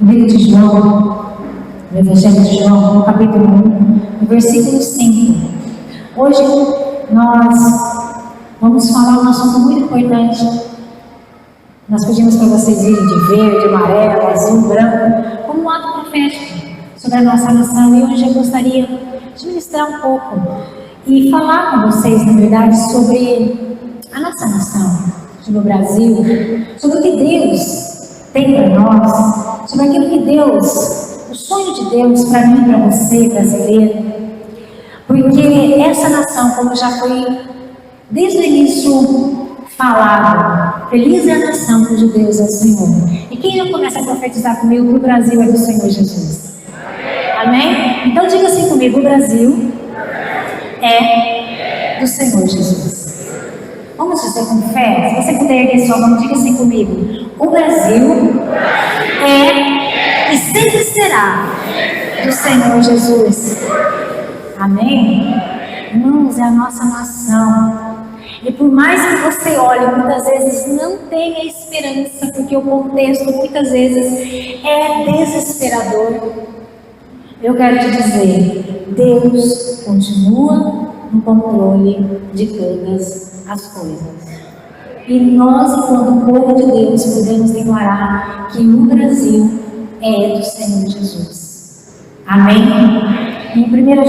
no livro de João, no Evangelho de João, no capítulo 1, no versículo 5. Hoje nós vamos falar um assunto muito importante. Nós pedimos para vocês irem de verde, amarelo, azul, branco, como um ato profético sobre a nossa nação. E hoje eu gostaria de ministrar um pouco e falar com vocês, na verdade, sobre a nossa nação, sobre o Brasil, sobre o que Deus tem para nós, sobre aquilo que Deus, o sonho de Deus para mim, para você, brasileiro. Porque essa nação, como já foi desde o início falado, feliz é a nação cujo Deus é o Senhor. E quem já começa a profetizar comigo que o Brasil é do Senhor Jesus? Amém? Então diga assim comigo: o Brasil é do Senhor Jesus. Vamos dizer com fé? Se você puder erguer sua mão, diga assim comigo: o Brasil é e sempre será do Senhor Jesus. Amém? Irmãos, é a nossa nação. E por mais que você olhe, muitas vezes não tenha esperança, porque o contexto muitas vezes é desesperador. Eu quero te dizer, Deus continua no controle de todas as coisas. E nós, enquanto povo de Deus, podemos declarar que o Brasil é do Senhor Jesus. Amém? Em 1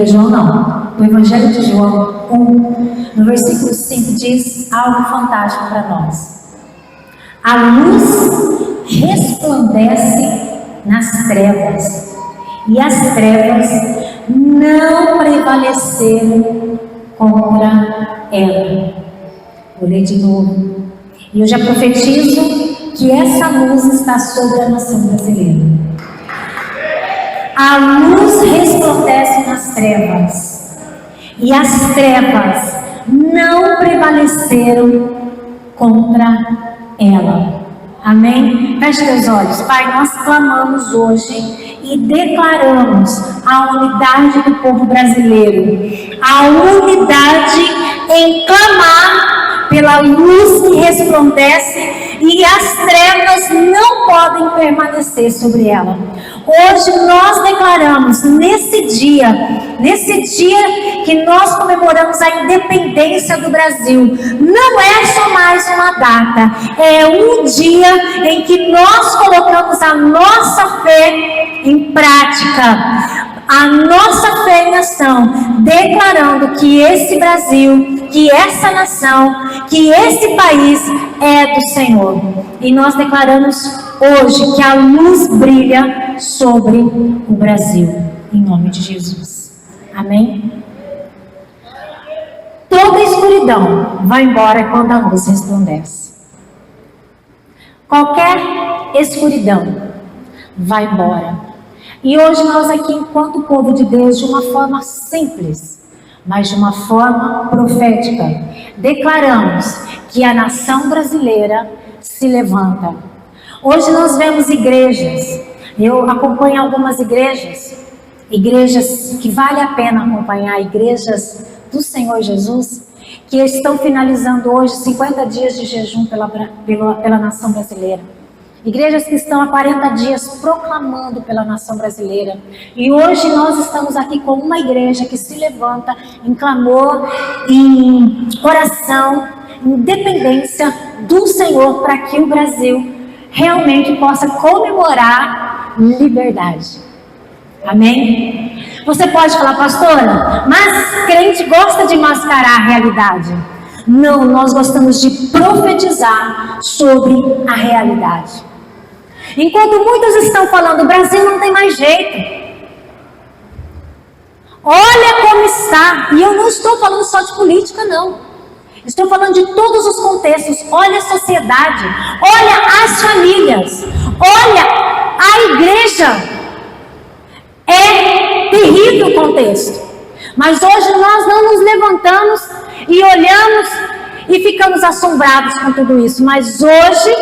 João não, no Evangelho de João 1, no versículo 5, diz algo fantástico para nós. A luz resplandece nas trevas, e as trevas não prevaleceram contra ela. Vou ler de novo. E eu já profetizo que essa luz está sobre a nação brasileira. A luz resplandece nas trevas, e as trevas não prevaleceram contra ela. Amém? Feche teus olhos. Pai, nós clamamos hoje e declaramos a unidade do povo brasileiro, a unidade em clamar pela luz que resplandece, e as trevas não podem permanecer sobre ela. Hoje nós declaramos, nesse dia que nós comemoramos a independência do Brasil, não é só mais uma data, é um dia em que nós colocamos a nossa fé em prática, a nossa fé em ação, declarando que esse Brasil, que essa nação, que esse país é do Senhor. E nós declaramos hoje que a luz brilha sobre o Brasil, em nome de Jesus. Amém? Toda escuridão vai embora quando a luz resplandece. Qualquer escuridão vai embora. E hoje nós aqui, enquanto povo de Deus, de uma forma simples, mas de uma forma profética, declaramos que a nação brasileira se levanta. Hoje nós vemos igrejas, eu acompanho algumas igrejas que vale a pena acompanhar, igrejas do Senhor Jesus, que estão finalizando hoje 50 dias de jejum pela nação brasileira. Igrejas que estão há 40 dias proclamando pela nação brasileira. E hoje nós estamos aqui com uma igreja que se levanta em clamor, em oração, em dependência do Senhor, para que o Brasil realmente possa comemorar liberdade. Amém? Você pode falar, pastora, mas crente gosta de mascarar a realidade. Não, nós gostamos de profetizar sobre a realidade. Enquanto muitos estão falando, o Brasil não tem mais jeito. Olha como está. E eu não estou falando só de política, não. Estou falando de todos os contextos. Olha a sociedade. Olha as famílias. Olha a igreja. É terrível o contexto. Mas hoje nós não nos levantamos e olhamos e ficamos assombrados com tudo isso. Mas hoje,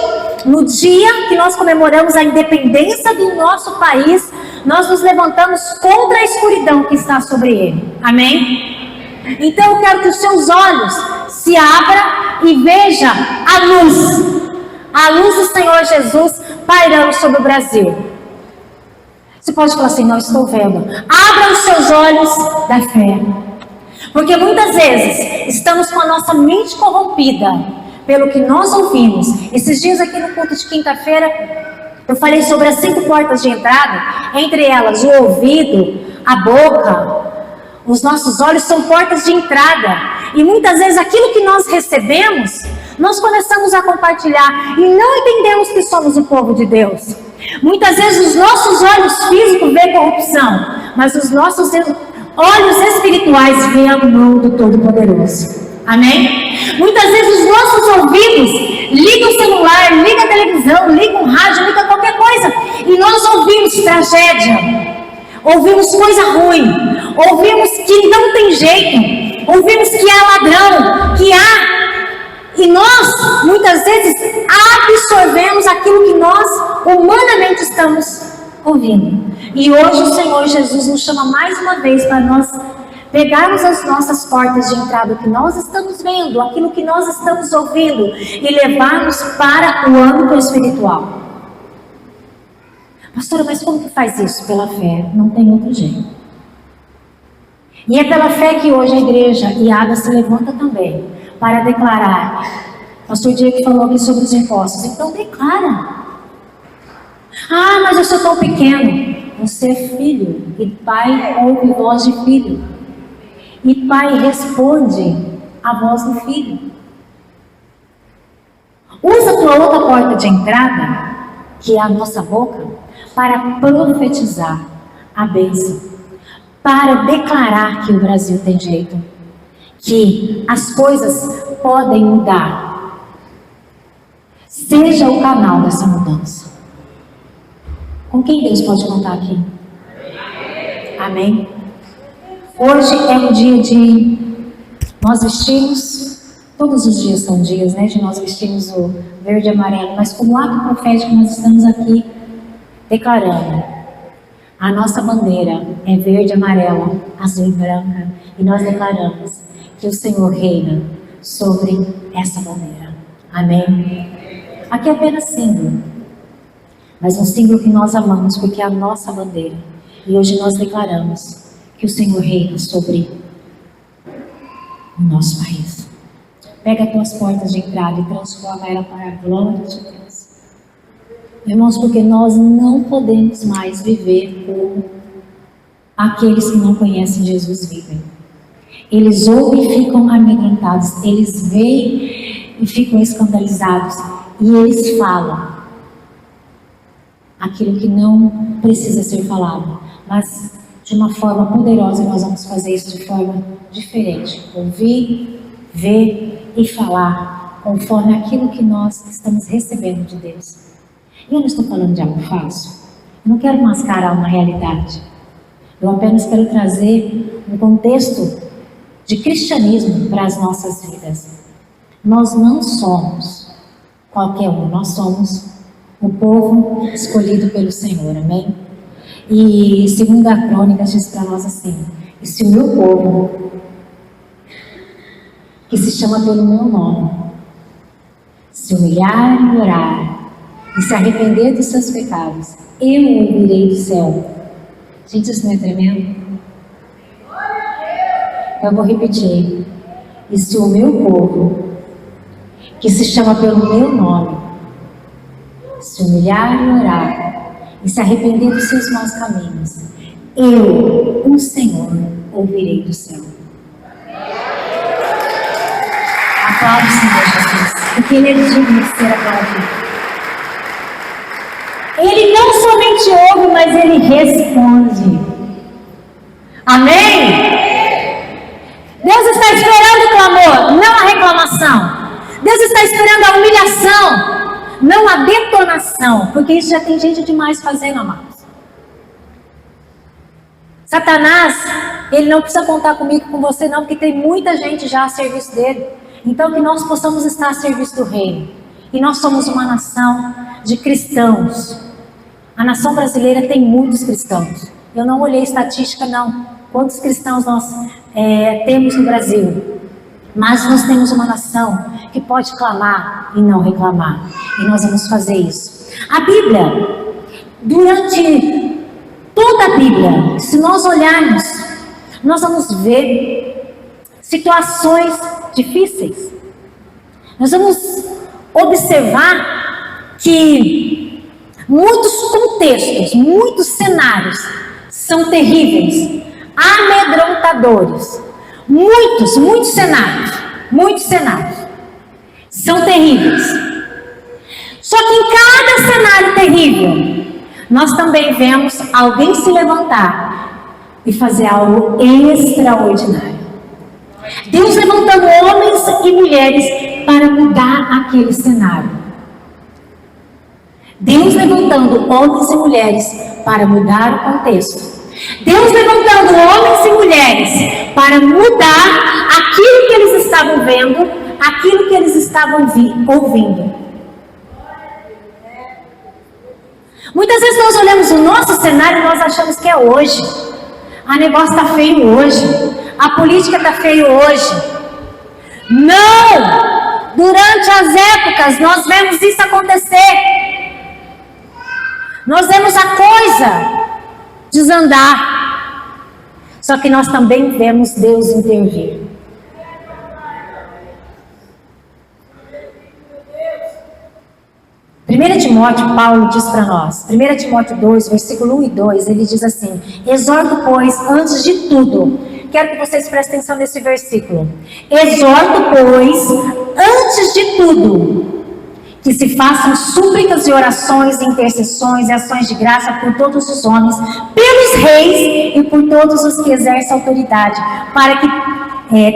no dia que nós comemoramos a independência do nosso país, nós nos levantamos contra a escuridão que está sobre ele. Amém? Então eu quero que os seus olhos se abram e veja a luz. a luz do Senhor Jesus pairando sobre o Brasil. Você pode falar assim, não estou vendo. Abra os seus olhos da fé. Porque muitas vezes estamos com a nossa mente corrompida pelo que nós ouvimos. Esses dias aqui no culto de quinta-feira, eu falei sobre as 5 portas de entrada. Entre elas, o ouvido, a boca, os nossos olhos são portas de entrada. E muitas vezes aquilo que nós recebemos, nós começamos a compartilhar e não entendemos que somos o povo de Deus. Muitas vezes os nossos olhos físicos veem corrupção, mas os nossos olhos espirituais veem a mão do Todo-Poderoso. Amém? Muitas vezes os nossos ouvidos ligam o celular, ligam a televisão, ligam o rádio, ligam qualquer coisa, e nós ouvimos tragédia, ouvimos coisa ruim, ouvimos que não tem jeito, ouvimos que há ladrão, que há... E nós, muitas vezes, absorvemos aquilo que nós humanamente estamos ouvindo. E hoje o Senhor Jesus nos chama mais uma vez para nós pegarmos as nossas portas de entrada, o que nós estamos vendo, aquilo que nós estamos ouvindo, e levarmos para o âmbito espiritual. Pastora, mas como que faz isso? Pela fé, não tem outro jeito. E é pela fé que hoje a igreja IADA se levanta também, para declarar. O pastor Diego falou aqui sobre os impostos, então declara. Ah, mas eu sou tão pequeno. Você é filho, e pai ouve voz de filho, e pai responde a voz do filho. Usa a tua outra porta de entrada, que é a nossa boca, para profetizar a bênção, para declarar que o Brasil tem jeito, que as coisas podem mudar. Seja o canal dessa mudança. Com quem Deus pode contar aqui? Amém? Hoje é um dia de nós vestirmos, todos os dias são dias, né, de nós vestirmos o verde e amarelo, mas como ato profético nós estamos aqui declarando. A nossa bandeira é verde, amarela, azul e branca, e nós declaramos que o Senhor reina sobre essa bandeira. Amém? Aqui é apenas símbolo, mas um símbolo que nós amamos, porque é a nossa bandeira. E hoje nós declaramos que o Senhor reina sobre o nosso país. Pega as tuas portas de entrada e transforma ela para a glória de Deus. Irmãos, porque nós não podemos mais viver como aqueles que não conhecem Jesus vivem. Eles ouvem e ficam amedrontados, eles veem e ficam escandalizados, e eles falam aquilo que não precisa ser falado, mas de uma forma poderosa. Nós vamos fazer isso de forma diferente, ouvir, ver e falar conforme aquilo que nós estamos recebendo de Deus. E eu não estou falando de algo falso, eu não quero mascarar uma realidade, eu apenas quero trazer um contexto de cristianismo para as nossas vidas. Nós não somos qualquer um, nós somos o povo escolhido pelo Senhor, amém? E segundo a Crônicas diz para nós assim: e se o meu povo, que se chama pelo meu nome, se humilhar e orar, e se arrepender dos seus pecados, eu ouvirei do céu. Gente, isso não é tremendo? Eu vou repetir. E se o meu povo, que se chama pelo meu nome, se humilhar e orar, e se arrepender dos seus maus caminhos, eu, o Senhor, ouvirei do céu. Aplaude o Senhor Jesus, porque Ele é digno de ser aplaudido. Ele não somente ouve, mas Ele responde. Amém? Deus está esperando o clamor, não a reclamação. Deus está esperando a humilhação, não a detonação, porque isso já tem gente demais fazendo, amados. Satanás, ele não precisa contar comigo, com você não, porque tem muita gente já a serviço dele. Então que nós possamos estar a serviço do reino. E nós somos uma nação de cristãos. A nação brasileira tem muitos cristãos. Eu não olhei estatística não, quantos cristãos nós temos no Brasil. Mas nós temos uma nação que pode clamar e não reclamar. E nós vamos fazer isso. A Bíblia, durante toda a Bíblia, se nós olharmos, nós vamos ver situações difíceis. Nós vamos observar que muitos contextos, muitos cenários são terríveis, amedrontadores. Muitos cenários são terríveis. Só que em cada cenário terrível, nós também vemos alguém se levantar e fazer algo extraordinário. Deus levantando homens e mulheres para mudar aquele cenário. Deus levantando homens e mulheres para mudar o contexto. Deus levantando homens e mulheres para mudar aquilo que eles estavam vendo, aquilo que eles estavam ouvindo. Muitas vezes nós olhamos o nosso cenário e nós achamos que é hoje. O negócio está feio hoje. A política está feia hoje. Não! Durante as épocas nós vemos isso acontecer. Nós vemos a coisa desandar. Só que nós também vemos Deus intervir. Primeira Timóteo, Paulo diz para nós, 1 Timóteo 2, versículo 1 e 2, ele diz assim: exorto, pois, antes de tudo, quero que vocês prestem atenção nesse versículo, exorto, pois, antes de tudo, que se façam súplicas e orações, intercessões e ações de graça por todos os homens, pelos reis e por todos os que exercem autoridade, para que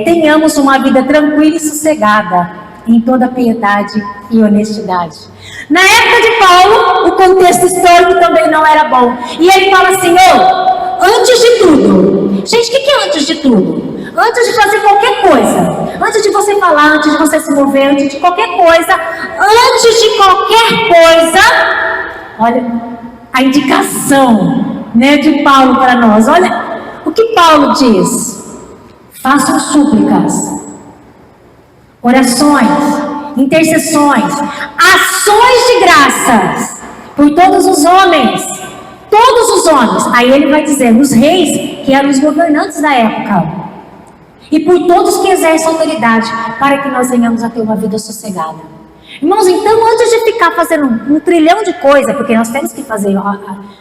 tenhamos uma vida tranquila e sossegada, em toda piedade e honestidade. Na época de Paulo, o contexto histórico também não era bom. E ele fala assim: antes de tudo. Gente, o que é antes de tudo? Antes de fazer qualquer coisa, antes de você falar, antes de você se mover, antes de qualquer coisa, olha a indicação, de Paulo para nós. Olha o que Paulo diz: façam súplicas, orações, intercessões, ações de graças por todos os homens. Aí ele vai dizer, os reis, que eram os governantes da época, e por todos que exercem autoridade, para que nós venhamos a ter uma vida sossegada. Irmãos, então, antes de ficar fazendo um trilhão de coisas, porque nós temos que fazer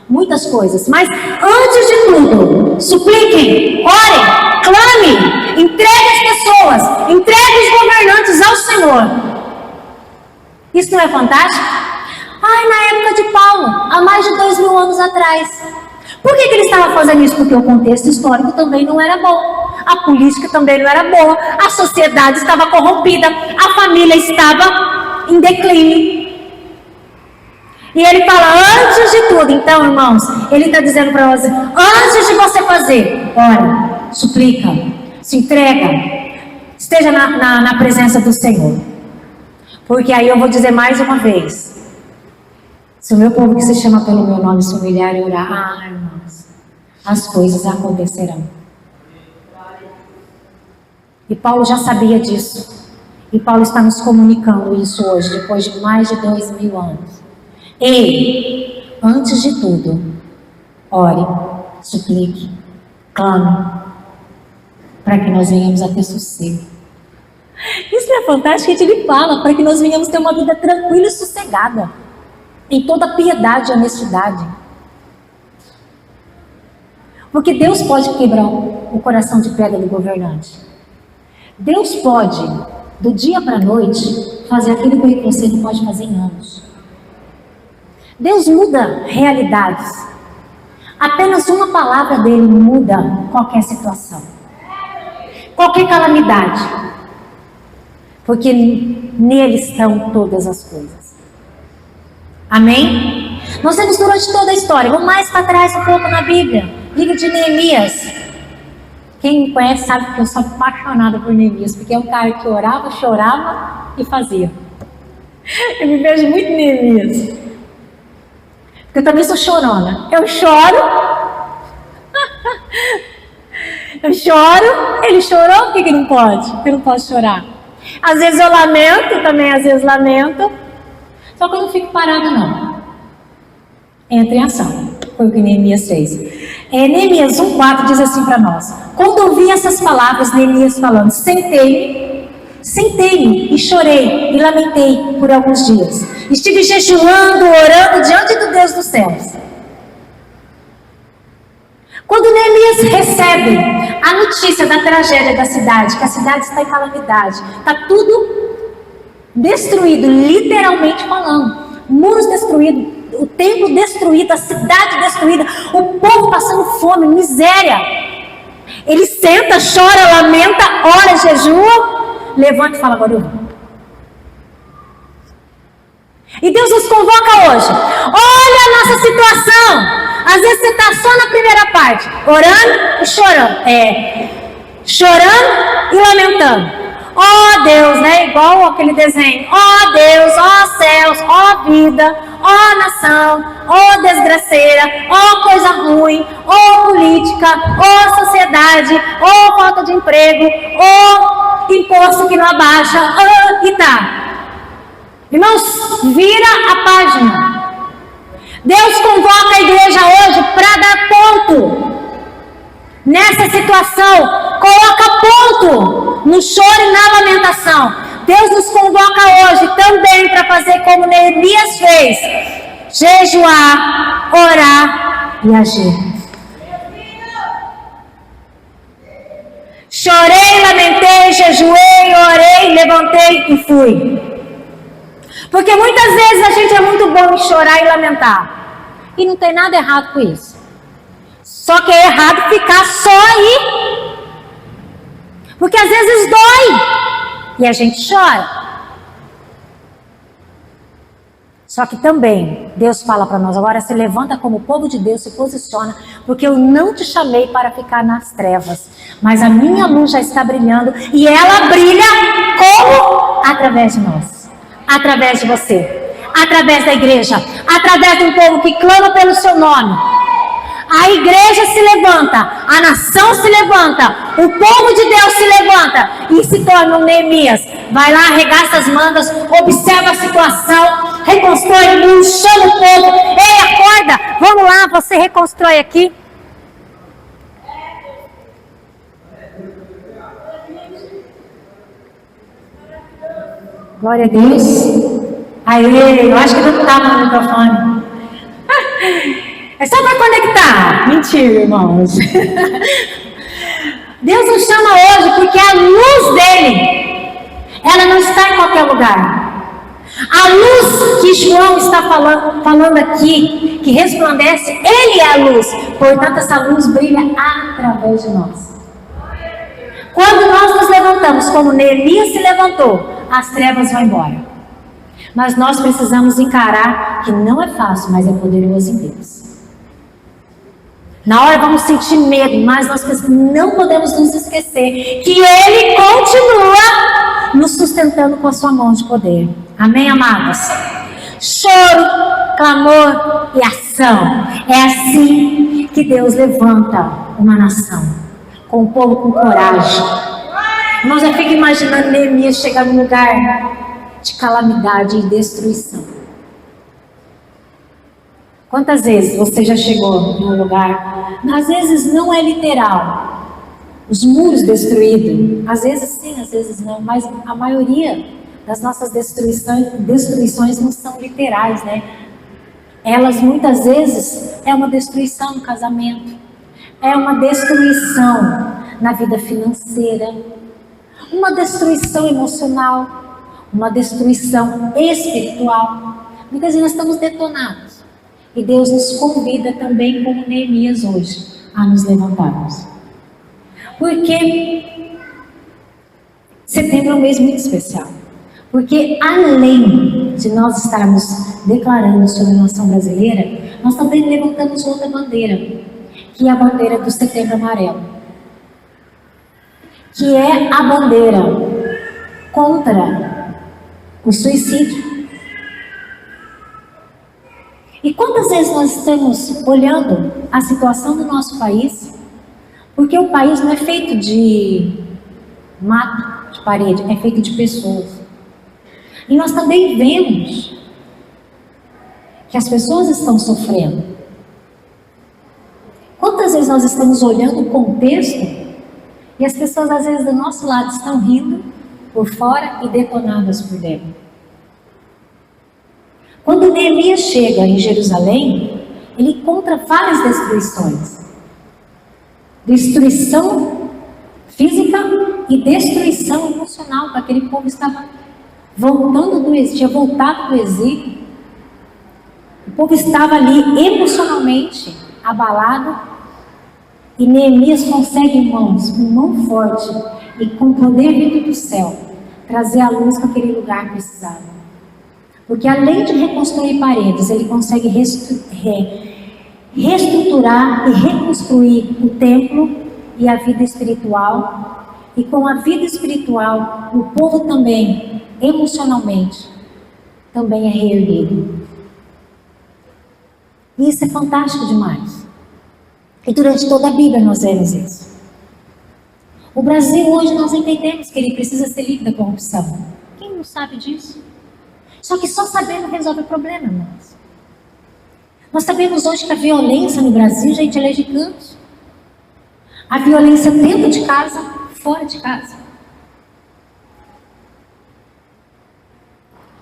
muitas coisas, mas antes de tudo, supliquem, orem, clame, entregue as pessoas, entregue os governantes ao Senhor. Isso não é fantástico? Na época de Paulo, há mais de 2000 anos atrás. Por que ele estava fazendo isso? Porque o contexto histórico também não era bom. A política também não era boa. A sociedade estava corrompida. A família estava em declínio. E ele fala, antes de tudo. Então, irmãos, ele está dizendo para nós, antes de você fazer, ora, suplica, se entrega, esteja na presença do Senhor. Porque aí eu vou dizer mais uma vez, se o meu povo que se chama pelo meu nome se humilhar e orar, irmãos, as coisas acontecerão. E Paulo já sabia disso. E Paulo está nos comunicando isso hoje, depois de mais de 2000 anos. Ei, antes de tudo, ore, suplique, clame, para que nós venhamos a ter sossego. Isso é fantástico, que ele fala, para que nós venhamos ter uma vida tranquila e sossegada, em toda piedade e honestidade. Porque Deus pode quebrar o coração de pedra do governante. Deus pode, do dia para a noite, fazer aquilo que você não pode fazer em anos. Deus muda realidades. Apenas uma palavra dele muda qualquer situação, qualquer calamidade. Porque nele estão todas as coisas. Amém? Nós temos durante toda a história. Vamos mais para trás um pouco na Bíblia. Livro de Neemias. Quem me conhece sabe que eu sou apaixonada por Neemias, porque é um cara que orava, chorava e fazia. Eu me vejo muito em Neemias. Porque eu também sou chorona. Eu choro. Eu choro. Ele chorou, por que não pode? Porque eu não posso chorar. Às vezes eu lamento, também às vezes lamento. Só que eu não fico parada, não. Entra em ação. Foi o que Neemias fez. Neemias 1,4 diz assim para nós: quando ouvi essas palavras, Neemias falando, sentei-me e chorei e lamentei por alguns dias. Estive jejuando, orando diante do Deus dos céus. Quando Neemias recebe a notícia da tragédia da cidade, que a cidade está em calamidade, está tudo destruído, literalmente falando, muros destruídos, o templo destruído, a cidade destruída, o povo passando fome, miséria. Ele senta, chora, lamenta, ora, jejua, levanta e fala: agora eu vou. E Deus nos convoca hoje. Olha a nossa situação. Às vezes você está só na primeira parte, orando e chorando. Chorando e lamentando. Ó Deus, né? Igual aquele desenho. Ó Deus, ó céus, ó vida, ó nação, ó desgraceira, ó coisa ruim, ó política, ó sociedade, ó falta de emprego, ó imposto que não abaixa, e tá. Irmãos, vira a página. Deus convoca a igreja hoje para dar ponto nessa situação. Coloca ponto no choro e na lamentação. Deus nos convoca hoje também para fazer como Neemias fez: jejuar, orar e agir. Chorei, lamentei, jejuei, orei, levantei e fui. Porque muitas vezes a gente é muito bom em chorar e lamentar. E não tem nada errado com isso. Só que é errado ficar só aí. Porque às vezes dói. E a gente chora. Só que também Deus fala para nós: agora se levanta como povo de Deus, se posiciona. Porque eu não te chamei para ficar nas trevas. Mas a minha luz já está brilhando. E ela brilha como? Através de nós. Através de você, através da igreja, através de um povo que clama pelo seu nome. A igreja se levanta, a nação se levanta, o povo de Deus se levanta e se torna um Neemias. Vai lá, arregaça as mangas, observa a situação, reconstrói o chama o povo. Ei, acorda, vamos lá, você reconstrói aqui. Glória a Deus. Aí, eu acho que não estava no microfone. É só para conectar. Mentira, irmãos. Deus nos chama hoje porque a luz dele, ela não está em qualquer lugar. A luz que João está falando aqui, que resplandece, ele é a luz. Portanto, essa luz brilha através de nós. Quando nós nos levantamos, como Neemias se levantou, as trevas vão embora. Mas nós precisamos encarar que não é fácil, mas é poderoso em Deus. Na hora vamos sentir medo, mas nós não podemos nos esquecer que Ele continua nos sustentando com a sua mão de poder. Amém, amados? Choro, clamor e ação. É assim que Deus levanta uma nação, com o povo com coragem. Irmãos, eu fico imaginando Neemias chegar num lugar de calamidade e destruição. Quantas vezes você já chegou num lugar, às vezes não é literal, os muros destruídos, às vezes sim, às vezes não, mas a maioria das nossas destruições não são literais, né? Elas muitas vezes é uma destruição no casamento, é uma destruição na vida financeira, uma destruição emocional, uma destruição espiritual. Muitas vezes nós estamos detonados. E Deus nos convida também, como Neemias hoje, a nos levantarmos. Porque setembro é um mês muito especial. Porque além de nós estarmos declarando sobre a nação brasileira, nós também levantamos outra bandeira, que é a bandeira do Setembro Amarelo. Que é a bandeira contra o suicídio. E quantas vezes nós estamos olhando a situação do nosso país, porque o país não é feito de mato, de parede, é feito de pessoas. E nós também vemos que as pessoas estão sofrendo. Quantas vezes nós estamos olhando o contexto e as pessoas às vezes do nosso lado estão rindo por fora e detonadas por dentro. Quando Neemias chega em Jerusalém, ele encontra várias destruições. Destruição física e destruição emocional, porque aquele povo estava voltando do exílio, tinha voltado do exílio. O povo estava ali emocionalmente abalado. E Neemias consegue, irmãos, com mão forte e com poder vindo do céu, trazer a luz que aquele lugar precisava. Porque além de reconstruir paredes, ele consegue reestruturar e reconstruir o templo e a vida espiritual. E com a vida espiritual, o povo também, emocionalmente, também é reerguido. E isso é fantástico demais. E durante toda a Bíblia nós vemos isso. O Brasil hoje nós entendemos que ele precisa ser livre da corrupção. Quem não sabe disso? Só que só sabendo resolve o problema, irmãos. Nós sabemos hoje que a violência no Brasil, gente, ela é gigante. A violência dentro de casa, fora de casa.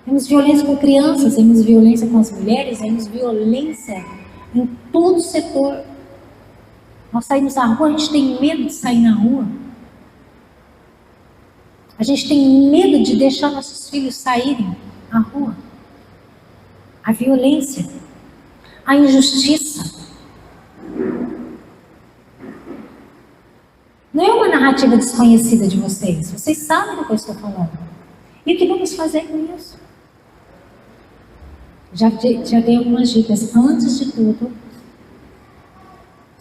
Temos violência com crianças, temos violência com as mulheres, temos violência em todo o setor. Nós saímos na rua, a gente tem medo de sair na rua. A gente tem medo de deixar nossos filhos saírem na rua. A violência, a injustiça. Não é uma narrativa desconhecida de vocês. Vocês sabem do que eu estou falando. E o que vamos fazer com isso? Já dei algumas dicas. Antes de tudo,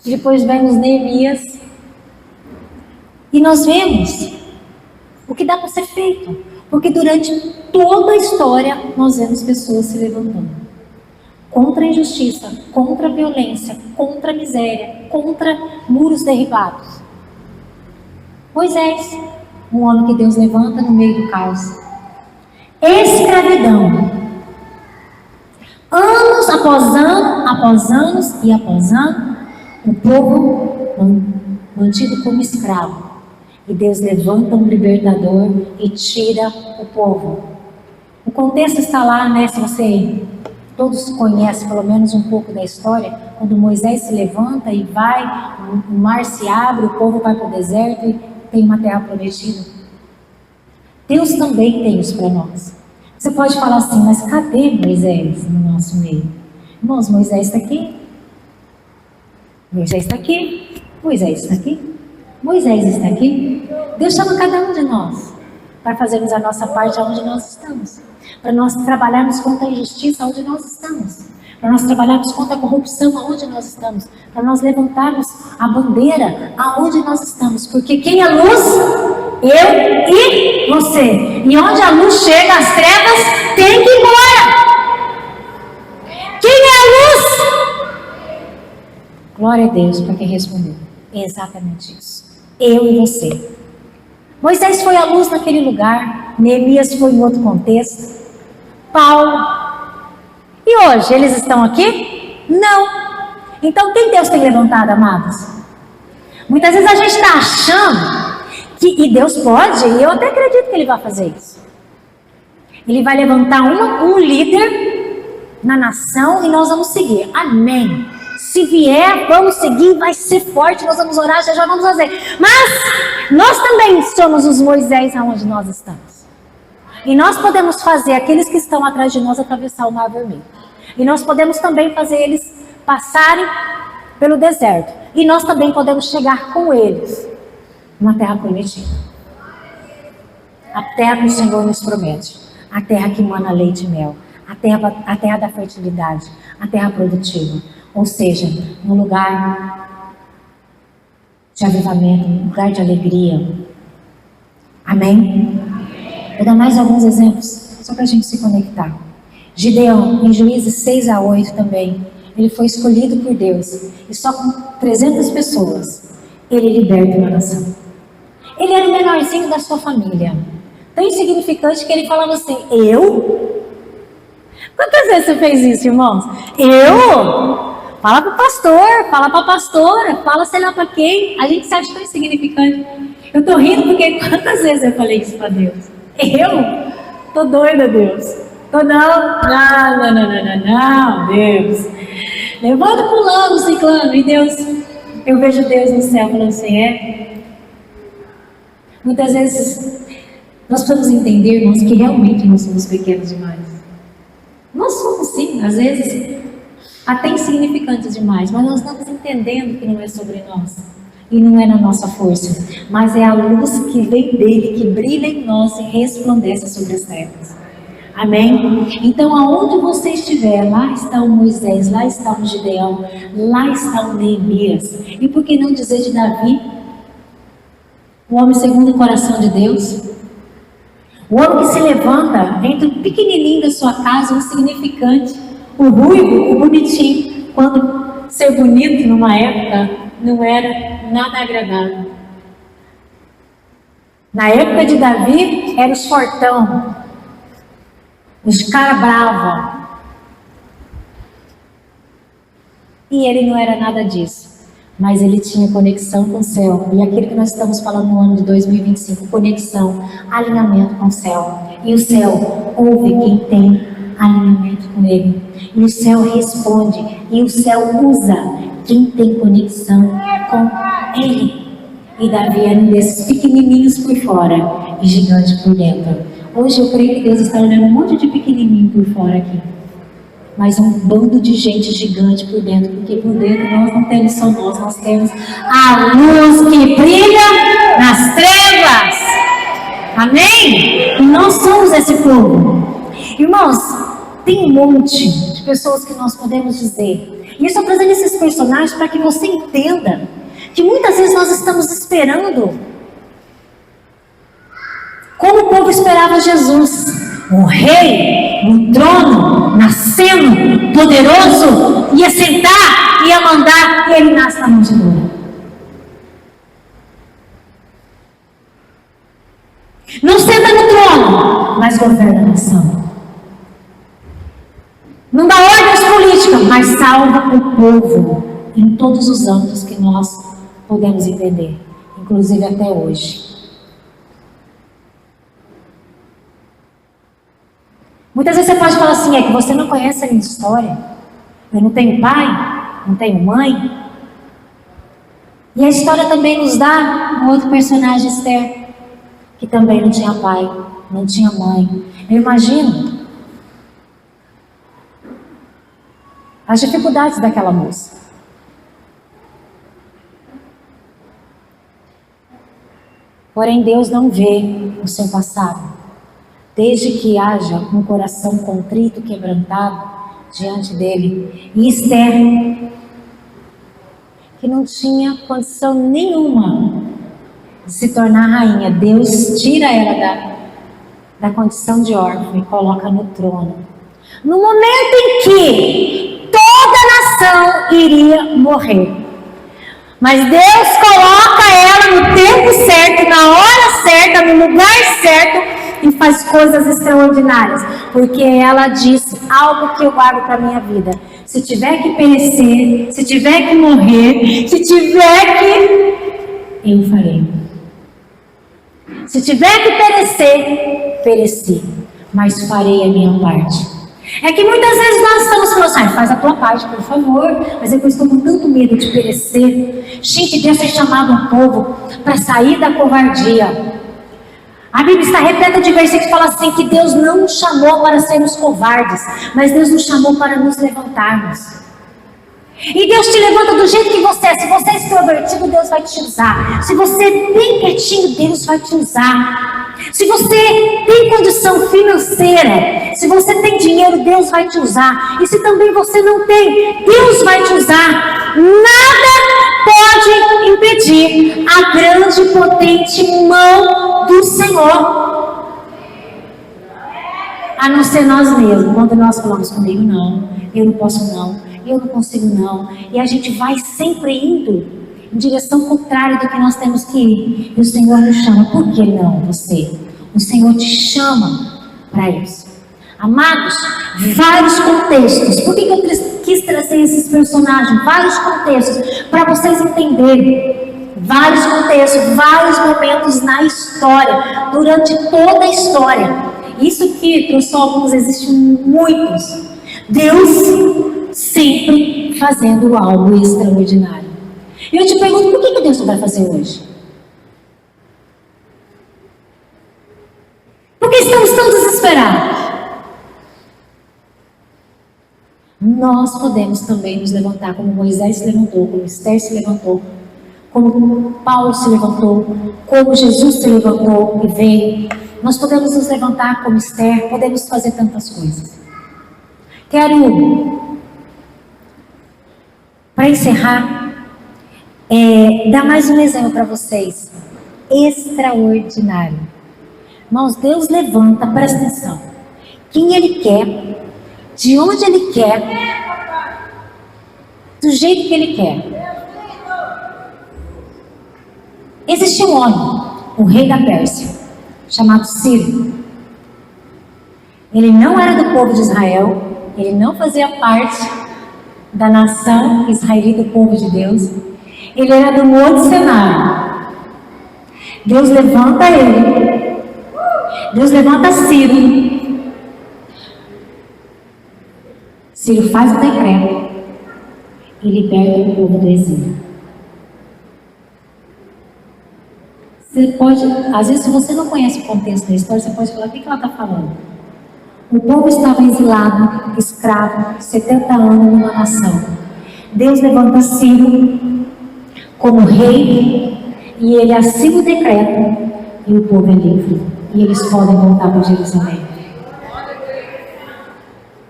depois vemos Neemias. E nós vemos o que dá para ser feito. Porque durante toda a história, nós vemos pessoas se levantando. Contra a injustiça, contra a violência, contra a miséria, contra muros derribados. Moisés, um homem que Deus levanta no meio do caos. Escravidão. Anos após anos e após ano, o povo mantido como escravo. E Deus levanta um libertador e tira o povo. O contexto está lá, né? Se você, todos conhecem pelo menos um pouco da história, quando Moisés se levanta e vai, o mar se abre, o povo vai para o deserto e tem uma terra prometida. Deus também tem isso para nós. Você pode falar assim, mas cadê Moisés no nosso meio? Irmãos, Moisés está aqui. Moisés está aqui. Moisés está aqui. Moisés está aqui. Deus chama cada um de nós para fazermos a nossa parte onde nós estamos. Para nós trabalharmos contra a injustiça onde nós estamos. Para nós trabalharmos contra a corrupção aonde nós estamos. Para nós levantarmos a bandeira aonde nós estamos. Porque quem é luz? Eu e você. E onde a luz chega, as trevas têm que ir embora. Quem é a luz? Glória a Deus para quem respondeu. É exatamente isso. Eu e você. Moisés foi a luz naquele lugar. Neemias foi em outro contexto. Paulo. E hoje, eles estão aqui? Não. Então, quem Deus tem levantado, amados? Muitas vezes a gente está achando que, e Deus pode, e eu até acredito que Ele vai fazer isso. Ele vai levantar um líder na nação e nós vamos seguir. Amém. Se vier, vamos seguir, vai ser forte, nós vamos orar, já vamos fazer. Mas nós também somos os Moisés aonde nós estamos. E nós podemos fazer aqueles que estão atrás de nós atravessar o Mar Vermelho. E nós podemos também fazer eles passarem pelo deserto. E nós também podemos chegar com eles numa terra prometida. A terra que o Senhor nos promete. A terra que emana leite e mel. A terra da fertilidade. A terra produtiva. Ou seja, um lugar de avivamento, um lugar de alegria. Amém? Vou dar mais alguns exemplos, só para a gente se conectar. Gideão, em Juízes 6-8 também, ele foi escolhido por Deus. E só com 300 pessoas, ele liberta uma nação. Ele era o menorzinho da sua família. tão insignificante que ele falava assim, eu? Quantas vezes você fez isso, irmãos? Eu? Fala para o pastor, fala para a pastora, fala sei lá para quem. A gente se acha tão insignificante. Eu estou rindo porque quantas vezes eu falei isso para Deus? Eu? Tô doida, Deus. Tô não, Deus. Levanta pulando, ciclano. E Deus, eu vejo Deus no céu falando assim, Muitas vezes nós precisamos entender, irmãos, que realmente nós somos pequenos demais. Nós somos sim, às vezes, até insignificantes demais, mas nós estamos entendendo que não é sobre nós. E não é na nossa força, mas é a luz que vem dele, que brilha em nós e resplandece sobre as trevas. Amém? Então, aonde você estiver, lá está o Moisés, lá está o Gideão, lá está o Neemias. E por que não dizer de Davi? O homem segundo o coração de Deus. O homem que se levanta entre o pequenininho da sua casa, o insignificante, o ruivo, o bonitinho, quando ser bonito numa época não era nada agradável. Na época de Davi, era os fortão, os cara brava. E ele não era nada disso. Mas ele tinha conexão com o céu. E aquilo que nós estamos falando no ano de 2025, conexão, alinhamento com o céu. E o céu ouve quem tem alinhamento com ele. E o céu responde. E o céu usa quem tem conexão com ele. E Davi era um desses pequenininhos por fora e gigante por dentro. Hoje eu creio que Deus está olhando um monte de pequenininho por fora aqui. Mas um bando de gente gigante por dentro, porque por dentro nós não temos só nós temos a luz que brilha nas trevas. Amém? E nós somos esse povo. Irmãos, tem um monte de pessoas que nós podemos dizer. E eu estou trazendo esses personagens para que você entenda que muitas vezes nós estamos esperando como o povo esperava Jesus. O rei, no trono, nascendo, poderoso, ia sentar, ia mandar, e ele nasce na manjedoura. Não senta no trono, mas governa a nação. Não dá ordens políticas, mas salva o povo em todos os âmbitos que nós podemos entender, inclusive até hoje. Muitas vezes você pode falar assim, é que você não conhece a minha história. Eu não tenho pai, não tenho mãe. E a história também nos dá um outro personagem, Esther, que também não tinha pai, não tinha mãe. Eu imagino as dificuldades daquela moça. Porém, Deus não vê o seu passado. Desde que haja um coração contrito, quebrantado diante dele. E Esther, que não tinha condição nenhuma de se tornar rainha, Deus tira ela da condição de órfã e coloca no trono. No momento em que toda a nação iria morrer. Mas Deus coloca ela no tempo certo, na hora certa, no lugar certo, e faz coisas extraordinárias, porque ela disse algo que eu guardo para a minha vida: se tiver que perecer, se tiver que morrer, se tiver que, eu farei. Se tiver que perecer, pereci, mas farei a minha parte. É que muitas vezes nós estamos falando assim, faz a tua parte, por favor, mas eu estou com tanto medo de perecer. Gente, Deus tem chamado um povo para sair da covardia. A Bíblia está repleta de versículos que fala assim, que Deus não nos chamou para sermos covardes, mas Deus nos chamou para nos levantarmos. E Deus te levanta do jeito que você é. Se você é extrovertido, Deus vai te usar. Se você é bem quietinho, Deus vai te usar. Se você tem condição financeira, se você tem dinheiro, Deus vai te usar. E se também você não tem, Deus vai te usar. Nada pode impedir a grande e potente mão do Senhor, a não ser nós mesmos. Quando nós falamos comigo, não, eu não posso não, eu não consigo não, e a gente vai sempre indo em direção contrária do que nós temos que ir, e o Senhor nos chama. Por que não você? O Senhor te chama para isso. Amados, vários contextos. Por que eu quis trazer esses personagens? Vários contextos, para vocês entenderem. Vários contextos, vários momentos na história, durante toda a história. Isso que trouxe alguns, existem muitos. Deus sempre fazendo algo extraordinário. E eu te pergunto, por que Deus não vai fazer hoje? Por que estamos tão desesperados? Nós podemos também nos levantar como Moisés se levantou, como Esther se levantou, como Paulo se levantou, como Jesus se levantou e veio. Nós podemos nos levantar como Esther, podemos fazer tantas coisas. Quero, para encerrar, dar mais um exemplo para vocês. Extraordinário. Irmãos, Deus levanta, presta atenção, quem Ele quer, de onde Ele quer, do jeito que Ele quer. Existia um homem, o rei da Pérsia, chamado Ciro. Ele não era do povo de Israel, ele não fazia parte da nação israelita, do povo de Deus. Ele era do Monte Sinai. Deus levanta ele. Deus levanta Ciro. Ciro faz o decreto e liberta o povo do exílio. Você pode, às vezes, se você não conhece o contexto da história, você pode falar, o que ela está falando? O povo estava exilado, escravo, 70 anos numa nação. Deus levanta Ciro como rei e ele assina o decreto e o povo é livre. E eles podem voltar para Jerusalém.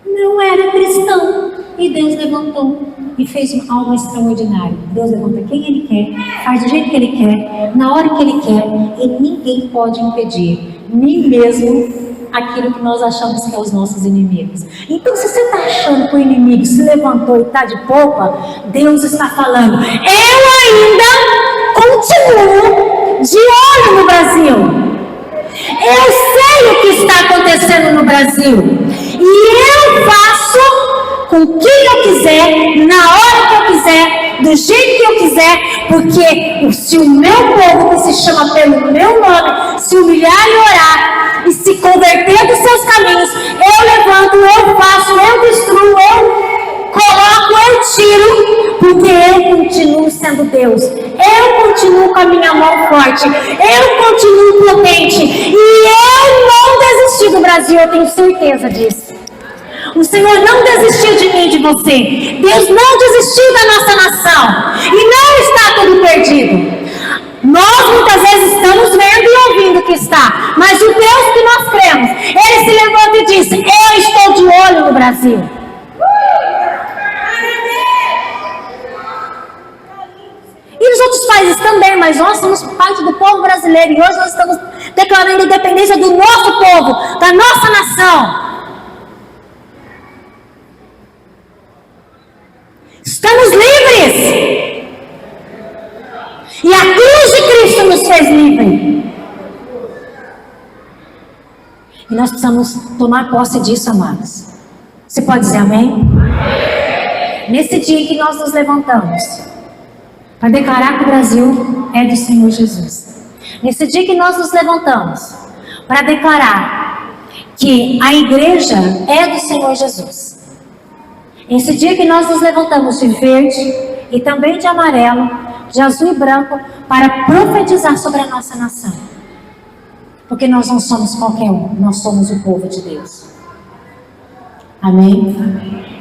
Não era cristão. E Deus levantou e fez algo extraordinário. Deus levanta quem Ele quer, faz do jeito que Ele quer, na hora que Ele quer, e ninguém pode impedir, nem mesmo aquilo que nós achamos que é os nossos inimigos. Então, se você está achando que o inimigo se levantou e está de polpa, Deus está falando, eu ainda continuo de olho no Brasil. Eu sei o que está acontecendo no Brasil. E eu faço com quem eu quiser, na hora que eu quiser, do jeito que eu quiser, porque se o meu povo, que se chama pelo meu nome, se humilhar e orar, e se converter dos seus caminhos, eu levanto, eu faço, eu destruo, eu coloco, eu tiro, porque eu continuo sendo Deus. Eu continuo com a minha mão forte, eu continuo potente, e eu não desisti do Brasil, eu tenho certeza disso. O Senhor não desistiu de mim e de você. Deus não desistiu da nossa nação. E não está tudo perdido. Nós muitas vezes estamos vendo e ouvindo que está. Mas o Deus que nós cremos, Ele se levanta e diz, eu estou de olho no Brasil. E os outros países também, mas nós somos parte do povo brasileiro. E hoje nós estamos declarando a independência do nosso povo, da nossa nação. Estamos livres. E a cruz de Cristo nos fez livres. E nós precisamos tomar posse disso, amados. Você pode dizer amém? Nesse dia que nós nos levantamos para declarar que o Brasil é do Senhor Jesus. Nesse dia que nós nos levantamos para declarar que a igreja é do Senhor Jesus. Esse dia que nós nos levantamos de verde e também de amarelo, de azul e branco, para profetizar sobre a nossa nação. Porque nós não somos qualquer um, nós somos o povo de Deus. Amém? Amém.